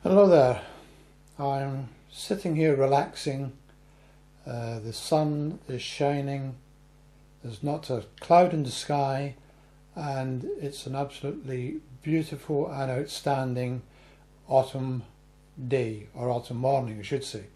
Hello there. I'm sitting here relaxing. The sun is shining. There's not a cloud in the sky, and it's an absolutely beautiful and outstanding autumn day, or autumn morning, I should say,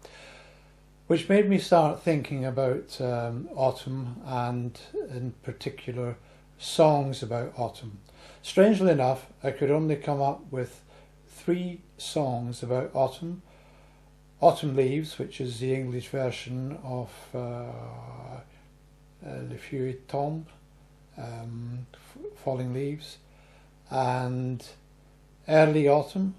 which made me start thinking about autumn and, in particular, songs about autumn. Strangely enough, I could only come up with 3 songs about autumn. Autumn Leaves, which is the English version of Le Feuilleton, Falling Leaves, and Early Autumn,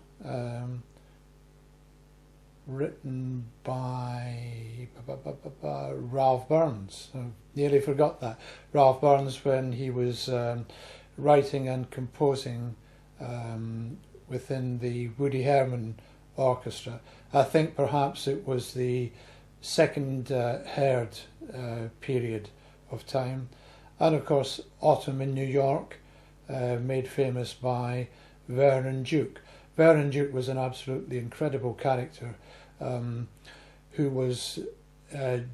written by Ralph Burns. I nearly forgot that. Ralph Burns, when he was writing and composing within the Woody Herman Orchestra. I think perhaps it was the second Herd period of time. And of course, Autumn in New York, made famous by Vernon Duke. Vernon Duke was an absolutely incredible character who was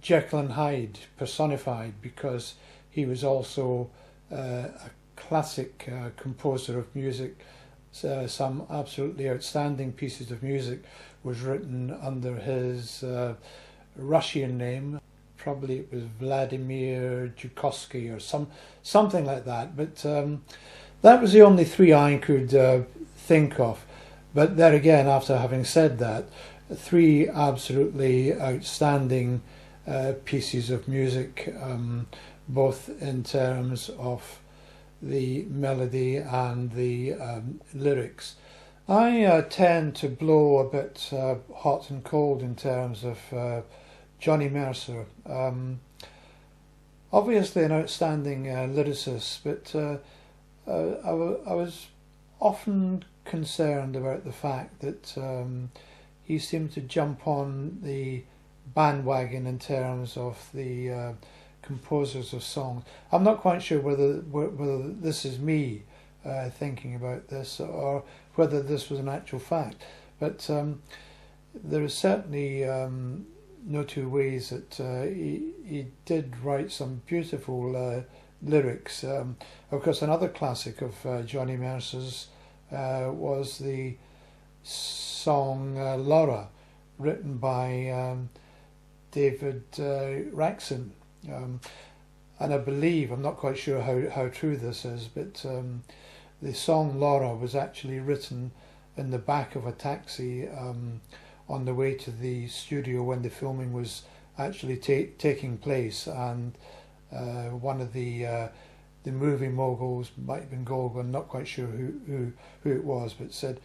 Jekyll and Hyde personified, because he was also a classic composer of music. Some absolutely outstanding pieces of music was written under his Russian name. Probably it was Vladimir Tchaikovsky or something like that. But that was the only 3 I could think of. But there again, after having said that, 3 absolutely outstanding pieces of music, both in terms of the melody and the lyrics. I tend to blow a bit hot and cold in terms of Johnny Mercer. Obviously an outstanding lyricist, but I was often concerned about the fact that he seemed to jump on the bandwagon in terms of the composers of songs. I'm not quite sure whether this is me thinking about this, or whether this was an actual fact, but there is certainly no two ways that he did write some beautiful lyrics. Of course, another classic of Johnny Mercer's was the song Laura, written by David Raxon. And I believe, I'm not quite sure how true this is, but the song Laura was actually written in the back of a taxi on the way to the studio when the filming was actually taking place, and one of the movie moguls, might have been Golgan, not quite sure who it was, but said,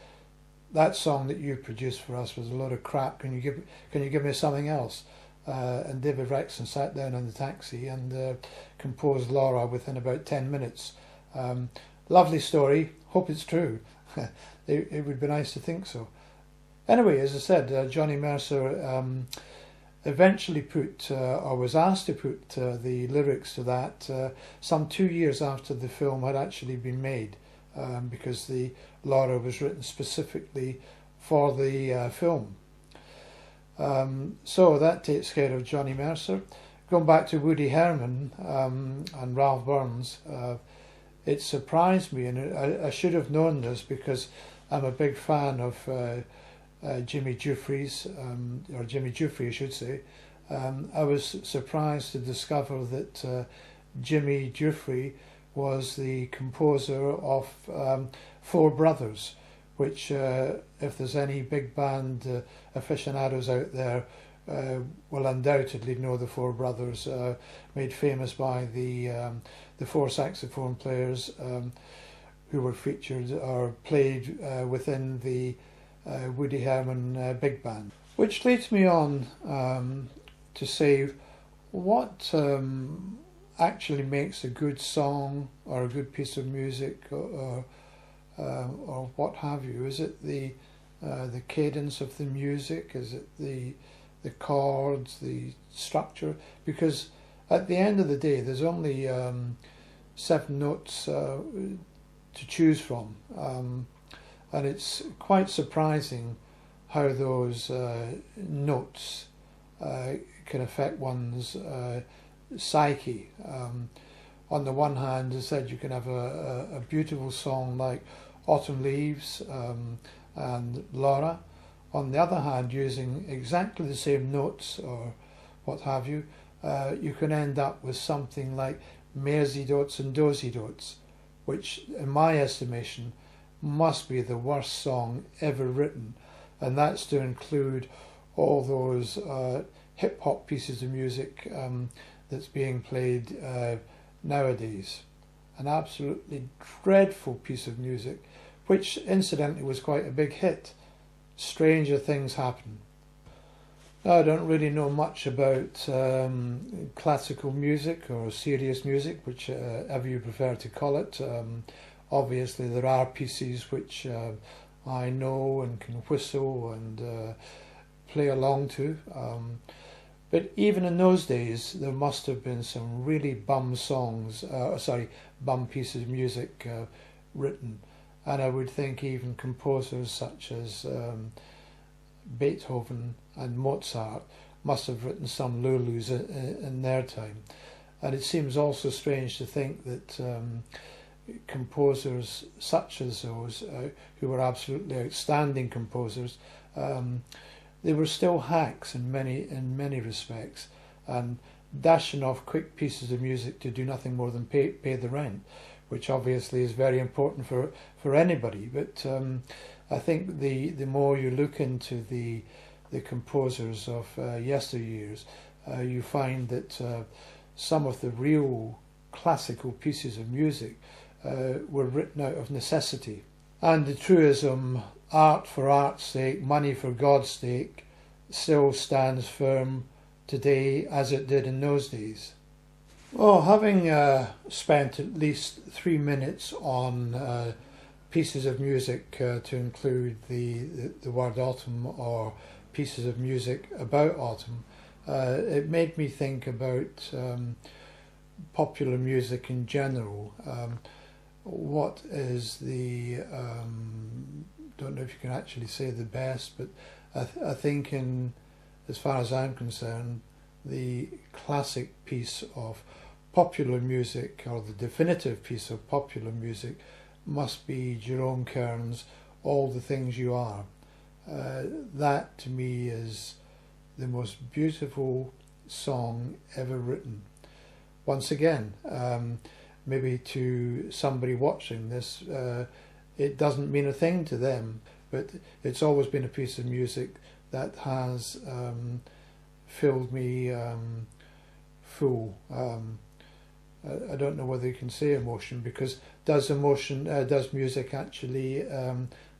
"That song that you produced for us was a load of crap. Can you give me something else?" And David Raxon sat down in the taxi and composed Laura within about 10 minutes. Lovely story. Hope it's true. It would be nice to think so. Anyway, as I said, Johnny Mercer eventually put, or was asked to put the lyrics to that some 2 years after the film had actually been made, because the Laura was written specifically for the film. So that takes care of Johnny Mercer. Going back to Woody Herman and Ralph Burns, it surprised me, and I should have known this because I'm a big fan of Jimmy Jeffries, or Jimmy Jeffrey I should say. I was surprised to discover that Jimmy Jeffrey was the composer of Four Brothers, which if there's any big band aficionados out there will undoubtedly know the Four Brothers, made famous by the 4 saxophone players who were featured or played within the Woody Herman big band. Which leads me on to say, what actually makes a good song or a good piece of music, or what have you? Is it the cadence of the music? Is it the chords, the structure? Because at the end of the day, there's only 7 notes to choose from, and it's quite surprising how those notes can affect one's psyche. On the one hand, as I said, you can have a beautiful song like Autumn Leaves and Laura. On the other hand, using exactly the same notes or what have you, you can end up with something like Mersey Dots and Dozy Dots, which in my estimation must be the worst song ever written, and that's to include all those hip hop pieces of music that's being played nowadays. An absolutely dreadful piece of music, which incidentally was quite a big hit. Stranger Things Happen. Now, I don't really know much about classical music or serious music, whichever you prefer to call it. Obviously, there are pieces which I know and can whistle and play along to. But even in those days, there must have been some really bum songs, bum pieces of music written. And I would think even composers such as Beethoven and Mozart must have written some lulus in their time. And it seems also strange to think that composers such as those, who were absolutely outstanding composers, they were still hacks in many respects, and dashing off quick pieces of music to do nothing more than pay the rent, which obviously is very important for anybody. But I think the more you look into the composers of yesteryears, you find that some of the real classical pieces of music were written out of necessity. And the truism, art for art's sake, money for God's sake, still stands firm today as it did in those days. Well, having spent at least 3 minutes on pieces of music to include the word autumn or pieces of music about autumn, it made me think about popular music in general. What is the don't know if you can actually say the best, but I think as far as I'm concerned, the classic piece of popular music, or the definitive piece of popular music, must be Jerome Kern's All the Things You Are. That to me is the most beautiful song ever written. Once again, maybe to somebody watching this, it doesn't mean a thing to them, but it's always been a piece of music that has filled me full. I don't know whether you can say emotion, because does music actually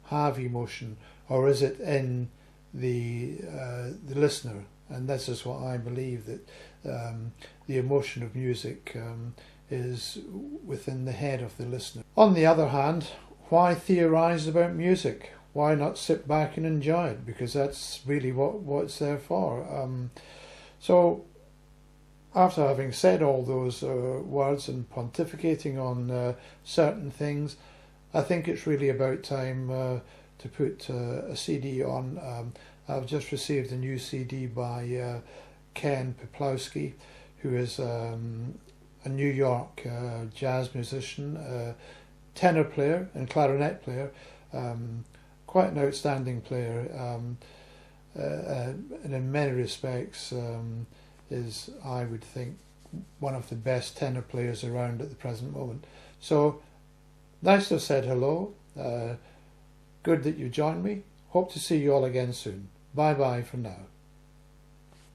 have emotion, or is it in the listener? And this is what I believe, that the emotion of music is within the head of the listener. On the other hand, why theorise about music? Why not sit back and enjoy it? Because that's really what it's there for. So, after having said all those words and pontificating on certain things, I think it's really about time to put a CD on. I've just received a new CD by Ken Peplowski, who is a New York jazz musician, tenor player and clarinet player, quite an outstanding player, and in many respects is, I would think, one of the best tenor players around at the present moment. So, nice to have said hello. Good that you joined me. Hope to see you all again soon. Bye bye for now.